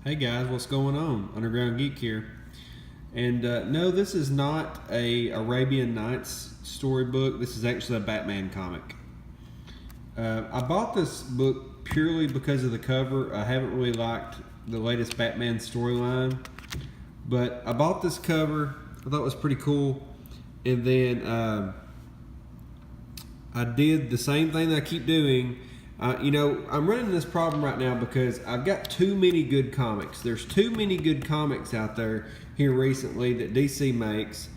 Hey guys, what's going on? Underground Geek here. And no, this is not a Arabian Nights storybook. This is actually a Batman comic. I bought this book purely because of the cover. I haven't really liked the latest Batman storyline, but I bought this cover. I thought it was pretty cool. And then I did the same thing that I keep doing. I'm running this problem right now because I've got too many good comics. There's too many good comics out there here recently that DC makes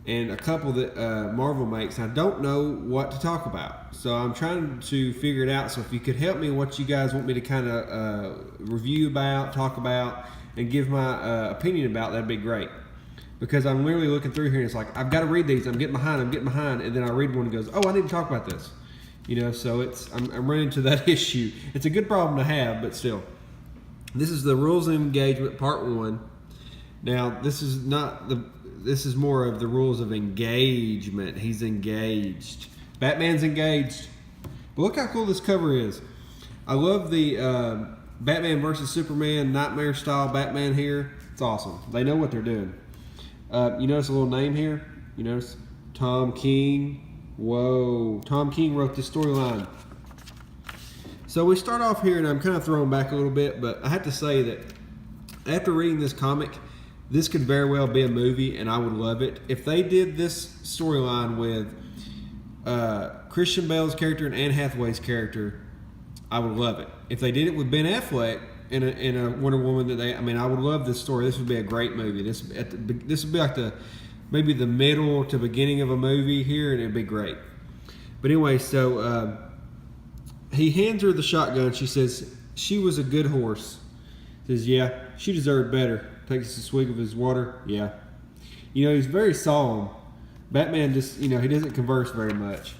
and a couple that Marvel makes. I don't know what to talk about. So I'm trying to figure it out. So if you could help me what you guys want me to kind of review about, talk about, and give my opinion about, that'd be great. Because I'm literally looking through here and it's like, I've got to read these. I'm getting behind. And then I read one and goes, oh, I need to talk about this. So I'm running into that issue. It's a good problem to have, but still. This is the Rules of Engagement, Part 1. Now, this is more of the rules of engagement. He's engaged. Batman's engaged. But look how cool this cover is. I love the Batman versus Superman Nightmare style Batman here. It's awesome. They know what they're doing. You notice a little name here? You notice Tom King. Whoa, Tom King wrote this storyline. So we start off here, and I'm kind of throwing back a little bit, but I have to say that after reading this comic, this could very well be a movie, and I would love it. If they did this storyline with Christian Bale's character and Anne Hathaway's character, I would love it. If they did it with Ben Affleck in a Wonder Woman, I would love this story. This would be a great movie. This would be like maybe the middle to beginning of a movie here, and it'd be great. But anyway, so he hands her the shotgun. She says, she was a good horse. Says, yeah, she deserved better. Takes a swig of his water. Yeah. He's very solemn. Batman just, he doesn't converse very much.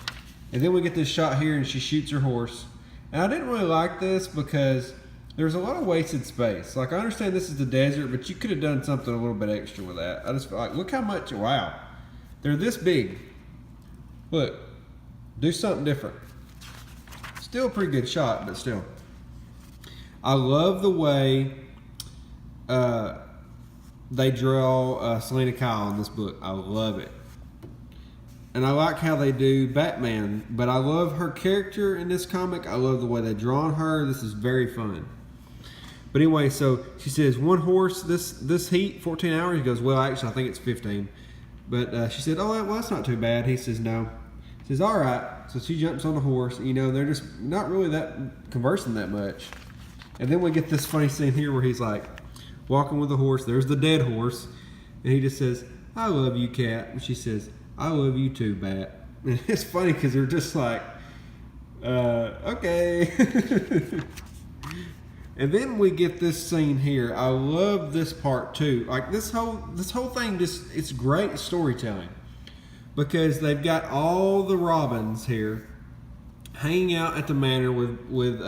And then we get this shot here, and she shoots her horse. And I didn't really like this because there's a lot of wasted space. Like, I understand this is the desert, but you could have done something a little bit extra with that. I just feel like, look how much, wow. They're this big. Look, do something different. Still a pretty good shot, but still. I love the way they draw Selena Kyle in this book. I love it. And I like how they do Batman, but I love her character in this comic. I love the way they draw her. This is very fun. But anyway, so she says, one horse, this heat, 14 hours. He goes, well, actually, I think it's 15. But she said, oh, well, that's not too bad. He says, no. She says, all right. So she jumps on the horse. They're just not really that conversing that much. And then we get this funny scene here where he's like walking with the horse. There's the dead horse. And he just says, I love you, Cat. And she says, I love you too, Bat. And it's funny because they're just like, okay. And then we get this scene here. I love this part too. Like this whole thing, it's great storytelling because they've got all the Robins here hanging out at the manor with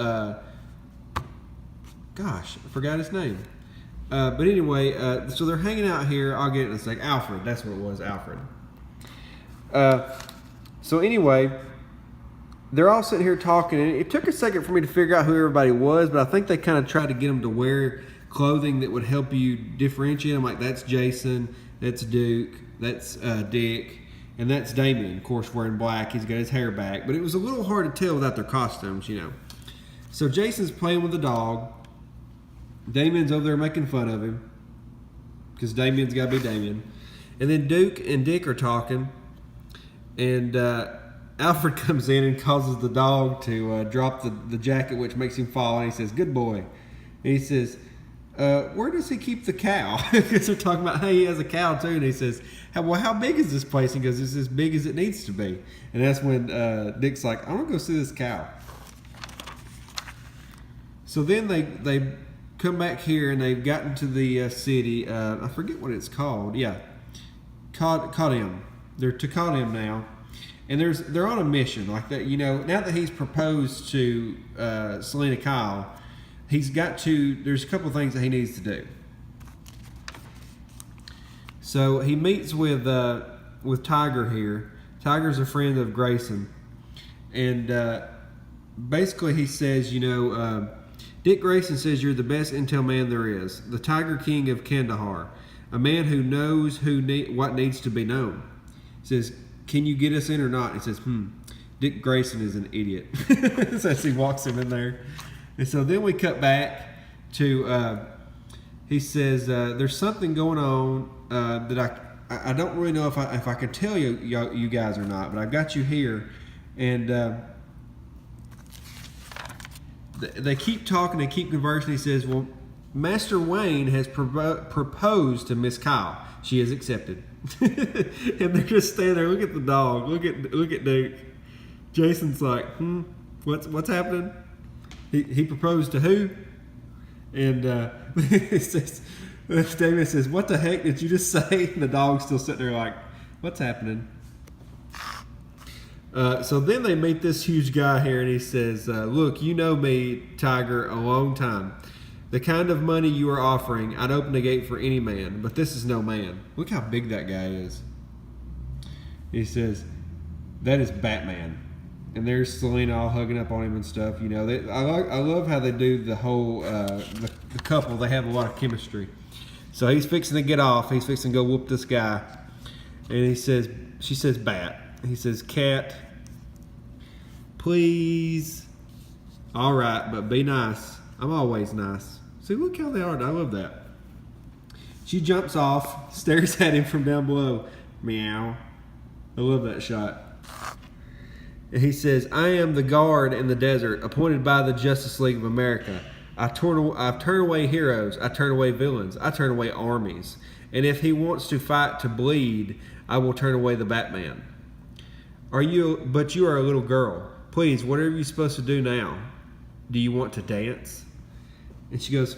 gosh, I forgot his name. But anyway, so they're hanging out here. I'll get it in a sec. Alfred, that's what it was, Alfred. So anyway, they're all sitting here talking, and it took a second for me to figure out who everybody was, but I think they kind of tried to get them to wear clothing that would help you differentiate them. Like, that's Jason, that's Duke, that's Dick, and that's Damian, of course, wearing black. He's got his hair back, but it was a little hard to tell without their costumes, So Jason's playing with the dog. Damian's over there making fun of him because Damian's got to be Damian. And then Duke and Dick are talking, and Alfred comes in and causes the dog to drop the jacket, which makes him fall, and he says, good boy. And he says, where does he keep the cow? Because they're talking about, hey, he has a cow too. And he says, well, how big is this place? He goes, it's as big as it needs to be. And that's when Dick's like, I want to go see this cow. So then they come back here, and they've gotten to the city. I forget what it's called. Yeah, Caudium. They're to Caudium now. And they're on a mission like that. Now that he's proposed to Selena Kyle, there's a couple of things that he needs to do. So he meets with Tiger here. Tiger's a friend of Grayson, and basically he says, Dick Grayson says you're the best intel man there is, the Tiger King of Kandahar, a man who knows what needs to be known. He says, can you get us in or not? He says, Dick Grayson is an idiot. So as he walks him in there. And so then we cut back to, he says, there's something going on that I don't really know if I can tell you guys or not, but I've got you here. And they keep talking, they keep conversing. He says, well, Master Wayne has proposed to Miss Kyle. She has accepted. And they're just standing there. Look at the dog. Look at Duke. Jason's like, what's happening? He proposed to who? And it says, David says, what the heck did you just say? And the dog's still sitting there like, what's happening? So then they meet this huge guy here, and he says, look, you know me, Tiger, a long time. The kind of money you are offering, I'd open the gate for any man, but this is no man. Look how big that guy is. He says, that is Batman. And there's Selena all hugging up on him and stuff. You know, I love how they do the whole, the couple. They have a lot of chemistry. So he's fixing to get off. He's fixing to go whoop this guy. And she says, Bat. He says, Cat, please. All right, but be nice. I'm always nice. See, look how they are. I love that. She jumps off, stares at him from down below. Meow. I love that shot. And he says, I am the guard in the desert, appointed by the Justice League of America. I've turned away heroes. I turn away villains. I turn away armies. And if he wants to fight to bleed, I will turn away the Batman. But you are a little girl. Please, whatever you're supposed to do now. Do you want to dance? And she goes,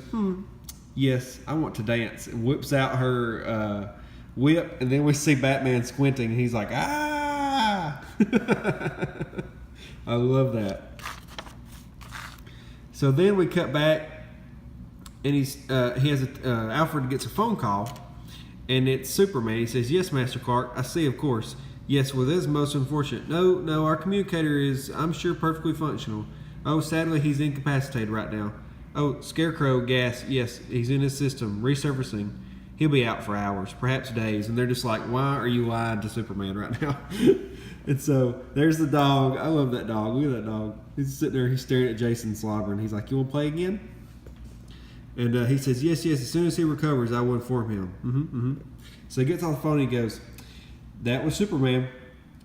yes, I want to dance. And whips out her whip. And then we see Batman squinting. And he's like, ah! I love that. So then we cut back. And Alfred gets a phone call. And it's Superman. He says, yes, Master Clark. I see, of course. Yes, well, this is most unfortunate. No, our communicator is, I'm sure, perfectly functional. Oh, sadly, he's incapacitated right now. Oh, Scarecrow gas, yes, he's in his system, resurfacing. He'll be out for hours, perhaps days. And they're just like, why are you lying to Superman right now? And so there's the dog. I love that dog. Look at that dog. He's sitting there, he's staring at Jason slobbering. He's like, you want to play again? And he says, yes, as soon as he recovers, I will inform him. So he gets off the phone and he goes, that was Superman.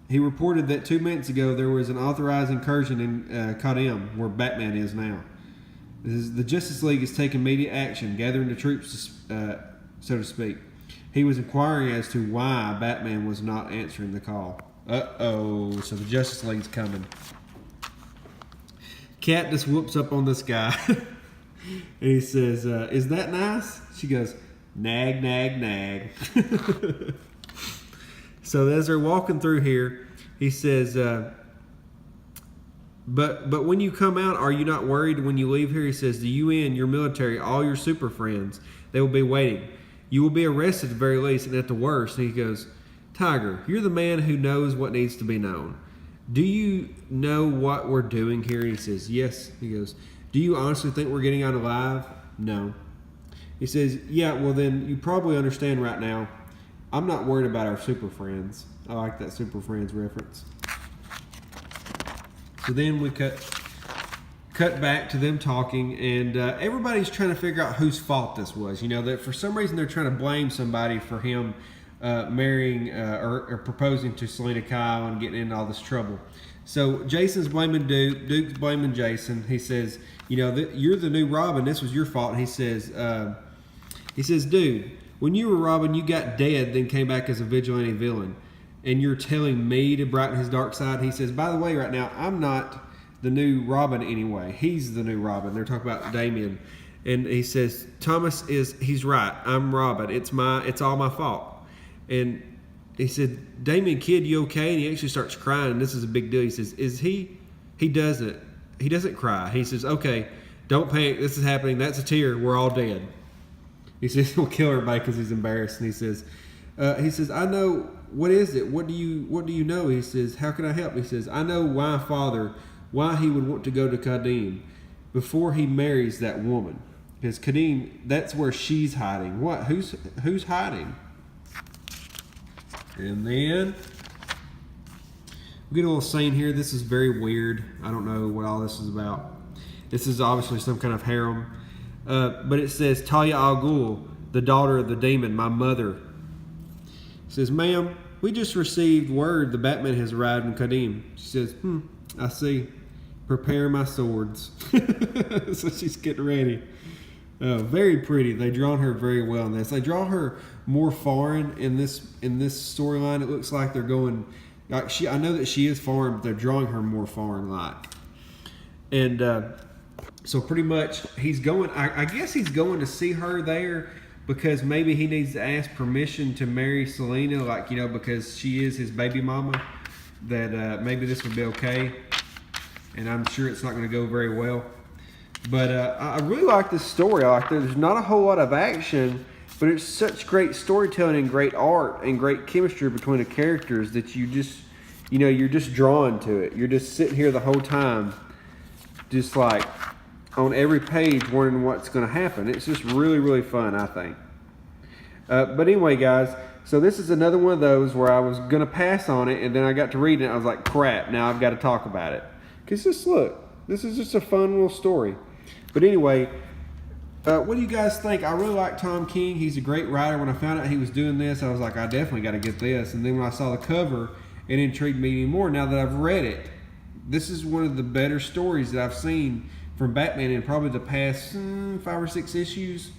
He reported that 2 minutes ago there was an authorized incursion in Kadam, where Batman is now. The Justice League is taking immediate action, gathering the troops, so to speak. He was inquiring as to why Batman was not answering the call. Uh-oh, so the Justice League's coming. Cat just whoops up on this guy. And he says, is that nice? She goes, nag, nag, nag. So as they're walking through here, he says, but when you come out, are you not worried when you leave here? He says, the UN, your military, all your super friends, they will be waiting. You will be arrested at the very least, and at the worst. And he goes, Tiger, you're the man who knows what needs to be known. Do you know what we're doing here? He says, yes. He goes, do you honestly think we're getting out alive? No. He says, yeah, well then you probably understand right now. I'm not worried about our super friends. I like that super friends reference. So then we cut back to them talking, and everybody's trying to figure out whose fault this was. You know, that for some reason they're trying to blame somebody for him marrying or proposing to Selena Kyle and getting into all this trouble. So Jason's blaming Duke. Duke's blaming Jason. He says, you know, you're the new Robin. This was your fault. And he says, dude, when you were Robin, you got dead, then came back as a vigilante villain. And you're telling me to brighten his dark side? He says, by the way, right now, I'm not the new Robin anyway. He's the new Robin. They're talking about Damian. And he says, he's right. I'm Robin. It's all my fault. And he said, Damian, kid, you okay? And he actually starts crying. And this is a big deal. He says, he doesn't cry. He says, okay, don't panic. This is happening. That's a tear. We're all dead. He says he'll kill everybody because he's embarrassed. And he says, I know. What is it? What do you know? He says, how can I help? He says, I know why he would want to go to Kadam, before he marries that woman. Because Kadeem, that's where she's hiding. What? Who's hiding? And then we get a little scene here. This is very weird. I don't know what all this is about. This is obviously some kind of harem. But it says, Talia al Ghul, the daughter of the demon, my mother. It says, ma'am, we just received word the Batman has arrived in Kadeem. She says, I see. Prepare my swords. So she's getting ready. Very pretty. They drawn her very well in this. They draw her more foreign in this storyline. It looks like they're going like I know that she is foreign, but they're drawing her more foreign like. And so pretty much he's going. I guess he's going to see her there because maybe he needs to ask permission to marry Selina, like, you know, because she is his baby mama. That maybe this would be okay. And I'm sure it's not going to go very well. But I really like this story. I like there's not a whole lot of action, but it's such great storytelling and great art and great chemistry between the characters that you just, you know, you're just drawn to it. You're just sitting here the whole time, just like on every page wondering what's going to happen. It's just really, really fun, I think. But anyway, guys, so this is another one of those where I was going to pass on it, and then I got to reading it. I was like, crap, now I've got to talk about it. Because just look, this is just a fun little story. But anyway, what do you guys think? I really like Tom King. He's a great writer. When I found out he was doing this, I was like, I definitely got to get this. And then when I saw the cover, it intrigued me even more now that I've read it. This is one of the better stories that I've seen from Batman in probably the past 5 or 6 issues.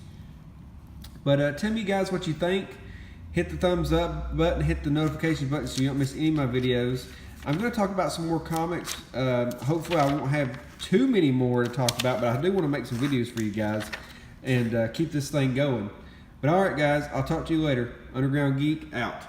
But tell me, guys, what you think. Hit the thumbs up button, hit the notification button so you don't miss any of my videos. I'm going to talk about some more comics. Hopefully I won't have too many more to talk about, but I do want to make some videos for you guys and keep this thing going. But alright guys, I'll talk to you later. Underground Geek out.